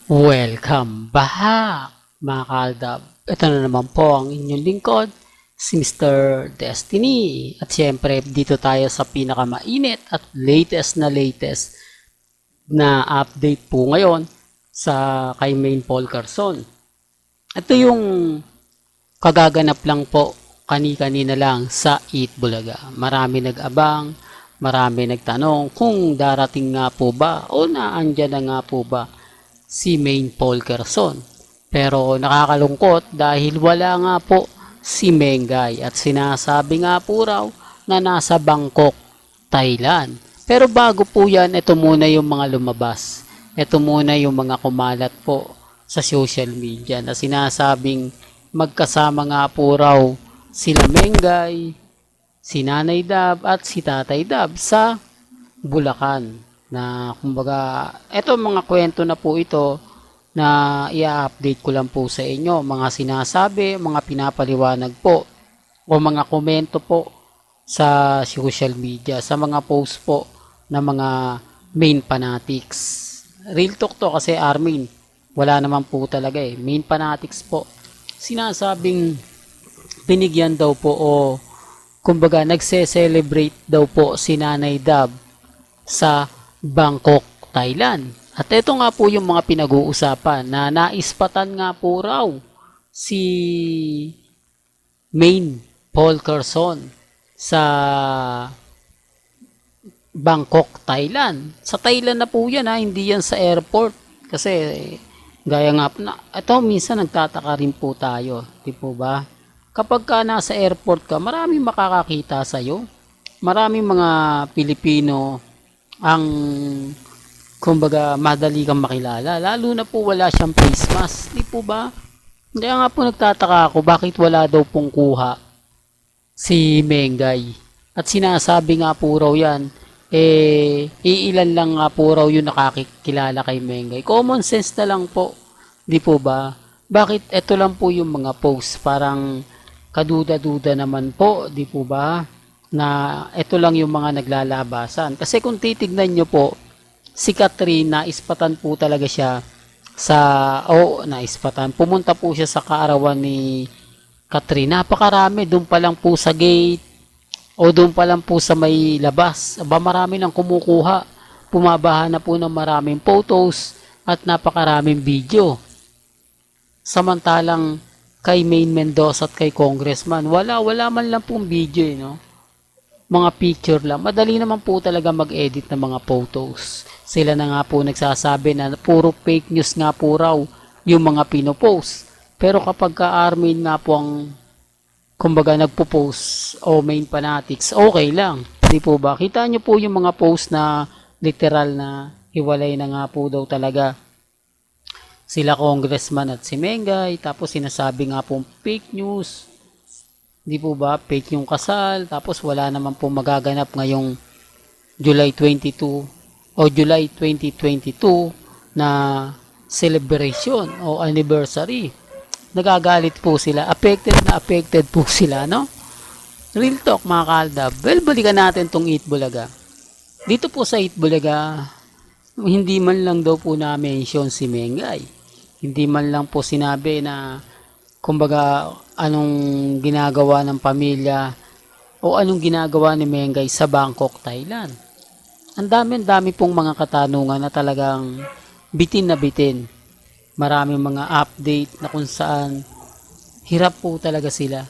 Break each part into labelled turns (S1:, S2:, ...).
S1: Welcome back, mga kaaldab. Ito na naman po ang inyong lingkod, si Mr. Destiny. At syempre, dito tayo sa pinakamainit at latest na update po ngayon sa kay Main Paul Carson. Ito yung kagaganap lang po kani-kanina lang sa Eat Bulaga. Marami nag-abang, marami nagtanong kung darating nga po ba o naandyan na nga po ba si Main Paul Carson. Pero nakakalungkot dahil wala nga po si Mengay at sinasabi nga po raw na nasa Bangkok, Thailand. Pero bago po yan, ito muna yung mga lumabas. Ito muna yung mga kumalat po sa social media na sinasabing magkasama nga po raw sila Mengay, si Nanay Dab at si Tatay Dab sa Bulacan na kumbaga eto mga kwento na po ito na i-update ko lang po sa inyo, mga sinasabi, mga pinapaliwanag po o mga komento po sa social media, sa mga post po ng mga main fanatics. Real talk to kasi Armin, wala naman po talaga main fanatics po. Sinasabing binigyan daw po o kumbaga nagse-celebrate daw po si Nanay Dab sa Bangkok, Thailand. At ito nga po yung mga pinag-uusapan na naispatan nga po raw si Main Paul Carson sa Bangkok, Thailand. Sa Thailand na po yan hindi yan sa airport. Kasi gaya nga po na, ito minsan nagtataka rin po tayo, di po ba? Kapag ka nasa airport ka, maraming makakakita sa'yo. Maraming mga Pilipino ang kumbaga madali kang makilala, lalo na po wala siyang face mask, di po ba? Kaya nga po nagtataka ako bakit wala daw pong kuha si Mengay at sinasabi nga po raw yan iilan lang nga po raw yung nakakilala kay Mengay. Common sense na lang po, di po ba? Bakit ito lang po yung mga post parang kaduda-duda naman po, di po ba? Na ito lang yung mga naglalabasan. Kasi kung titignan nyo po, si Catherine, naispatan po talaga siya sa, naispatan. Pumunta po siya sa kaarawan ni Catherine. Napakarami, doon pa lang po sa gate, o doon pa lang po sa may labas. Aba, marami nang kumukuha. Pumabaha na po ng maraming photos at napakaraming video. Samantalang kay Main Mendoza at kay Congressman, wala man lang pong video, no? Mga picture lang. Madali naman po talaga mag-edit ng mga photos. Sila na nga po nagsasabi na puro fake news nga po raw yung mga pinopost. Pero kapag ka-Armin nga po ang kumbaga nagpo-post o main fanatics, okay lang. Di po ba? Kita nyo po yung mga post na literal na hiwalay na nga po daw talaga sila Congressman at si Mengay. Tapos sinasabi nga po fake news. Di po ba? Fake yung kasal. Tapos wala naman po magaganap ngayong July 22 o July 2022 na celebration o anniversary. Nagagalit po sila. Affected po sila, no? Real talk mga kaaldab. Well, balikan natin tong Eat Bulaga. Dito po sa Eat Bulaga, hindi man lang daw po na-mention si Mengay. Hindi man lang po sinabi na kumbaga anong ginagawa ng pamilya o anong ginagawa ni Mengay sa Bangkok, Thailand. Ang dami pong mga katanungan na talagang bitin na bitin. Maraming mga update na kung saan hirap po talaga sila.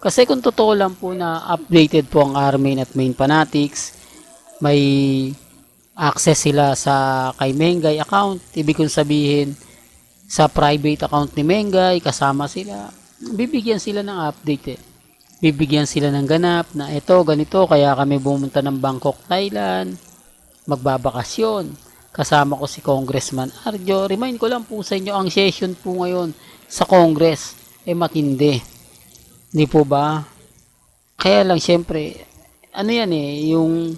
S1: Kasi kung totoo lang po na updated po ang Armin at Main Fanatics, may access sila sa kay Mengay account, ibig kong sabihin sa private account ni Mengay, kasama sila, bibigyan sila ng update Bibigyan sila ng ganap na ito, ganito, kaya kami bumunta ng Bangkok, Thailand, magbabakasyon. Kasama ko si Congressman Arjo. Remind ko lang po sa inyo, ang session po ngayon sa Congress matindi. Hindi po ba? Kaya lang syempre, ano yan yung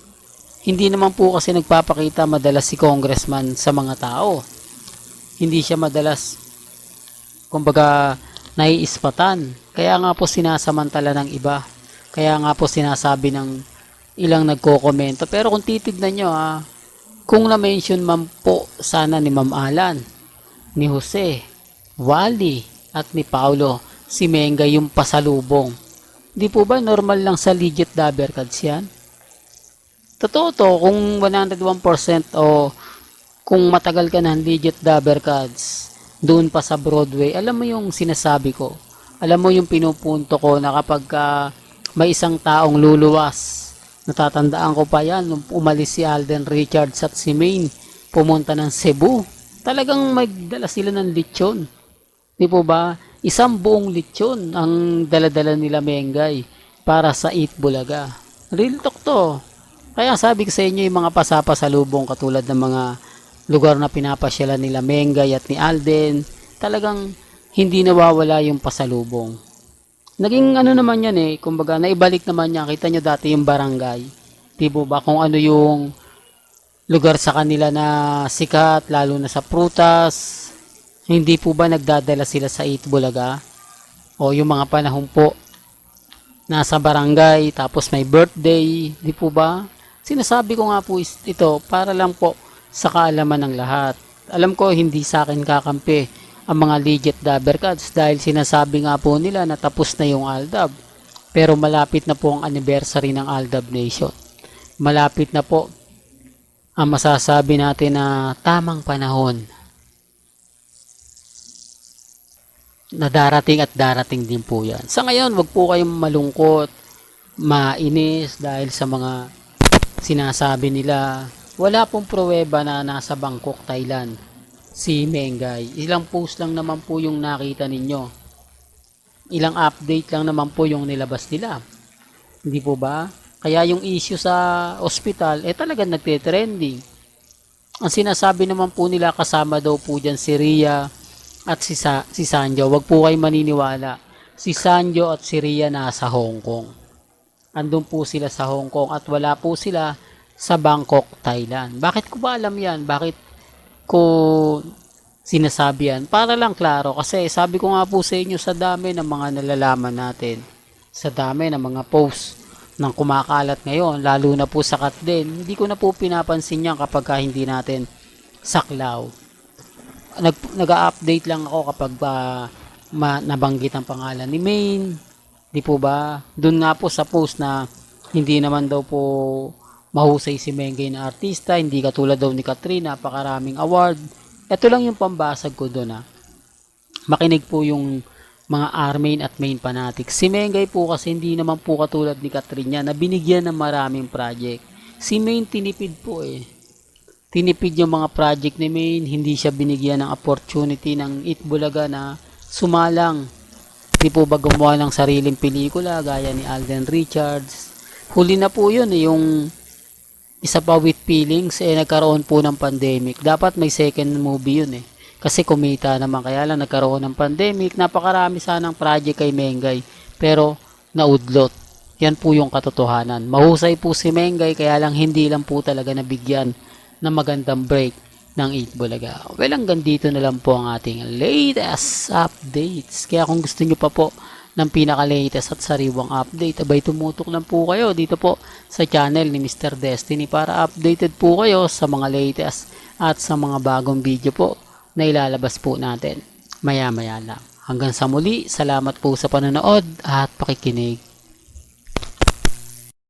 S1: hindi naman po kasi nagpapakita madalas si Congressman sa mga tao. Hindi siya madalas kumbaga naiispatan. Kaya nga po sinasamantala ng iba. Kaya nga po sinasabi ng ilang nagko-komento. Pero kung titignan nyo kung na-mention man po sana ni Ma'am Alan ni Jose, Wally, at ni Paulo, si Mengay yung pasalubong. Di po ba normal lang sa legit dabber cards yan? Totoo to, kung 101% o kung matagal ka ng legit dabber cards, doon pa sa Broadway, alam mo yung sinasabi ko. Alam mo yung pinupunto ko na kapag may isang taong luluwas, natatandaan ko pa yan, nung umalis si Alden Richards at si Maine, pumunta ng Cebu. Talagang magdala sila ng lechon. Di po ba? Isang buong lechon ang daladala nila Mengay para sa Eat Bulaga. Real talk to. Kaya sabi ko sa inyo yung mga pasapasalubong katulad ng mga lugar na pinapasyalan nila Mengay at ni Alden, talagang hindi nawawala yung pasalubong. Naging ano naman yan kumbaga naibalik naman niya. Kita nyo dati yung barangay. Di po ba kung ano yung lugar sa kanila na sikat, lalo na sa prutas. Hindi po ba nagdadala sila sa Eat Bulaga? O yung mga panahon po, nasa barangay, tapos may birthday, di po ba? Sinasabi ko nga po ito para lang po sa kaalaman ng lahat. Alam ko hindi sa akin kakampi ang mga legit dabber cards dahil sinasabi nga po nila na tapos na yung Aldab. Pero malapit na po ang anniversary ng Aldab Nation. Malapit na po ang masasabi natin na tamang panahon na darating at darating din po yan. Sa ngayon, wag po kayong malungkot, mainis dahil sa mga sinasabi nila. Wala pong pruweba na nasa Bangkok, Thailand si Mengay. Ilang post lang naman po yung nakita ninyo. Ilang update lang naman po yung nilabas nila. Hindi po ba? Kaya yung issue sa ospital, talagang nagte-trending. Ang sinasabi naman po nila kasama daw po dyan si Rhea at si Sanjo. Wag po kayo maniniwala. Si Sanjo at si Rhea nasa Hong Kong. Andun po sila sa Hong Kong at wala po sila sa Bangkok, Thailand. Bakit ko ba alam yan? Bakit ko sinasabi yan? Para lang klaro. Kasi sabi ko nga po sa inyo sa dami ng mga nalalaman natin. Sa dami ng mga posts ng kumakalat ngayon. Lalo na po sakat din. Hindi ko na po pinapansin yan kapag hindi natin saklaw. Nag-update lang ako kapag nabanggit ang pangalan ni Maine. Di po ba? Doon nga po sa post na hindi naman daw po mahusay si Mengay na artista, hindi katulad daw ni Katrina, napakaraming award. Ito lang yung pambasag ko doon Makinig po yung mga R-Main at main fanatics. Si Mengay po kasi hindi naman po katulad ni Katrina na binigyan ng maraming project. Si Main tinipid po Tinipid yung mga project ni Main, hindi siya binigyan ng opportunity ng Eat Bulaga na sumalang. Di po ba gumawa ng sariling pelikula gaya ni Alden Richards. Huli na po yun yung isa pa with feelings nagkaroon po ng pandemic. Dapat may second movie yun kasi kumita naman, kaya lang nagkaroon ng pandemic. Napakarami sanang project kay Mengay pero naudlot. Yan po yung katotohanan. Mahusay po si Mengay, kaya lang hindi lang po talaga nabigyan ng magandang break ng Eat Bulaga. Well, hanggang dito na lang po ang ating latest updates. Kaya kung gusto nyo pa po ng pinaka-latest at sariwang update, abay tumutok lang po kayo dito po sa channel ni Mr. Destiny para updated po kayo sa mga latest at sa mga bagong video po na ilalabas po natin maya-maya lang. Hanggang sa muli, salamat po sa panonood at pakikinig.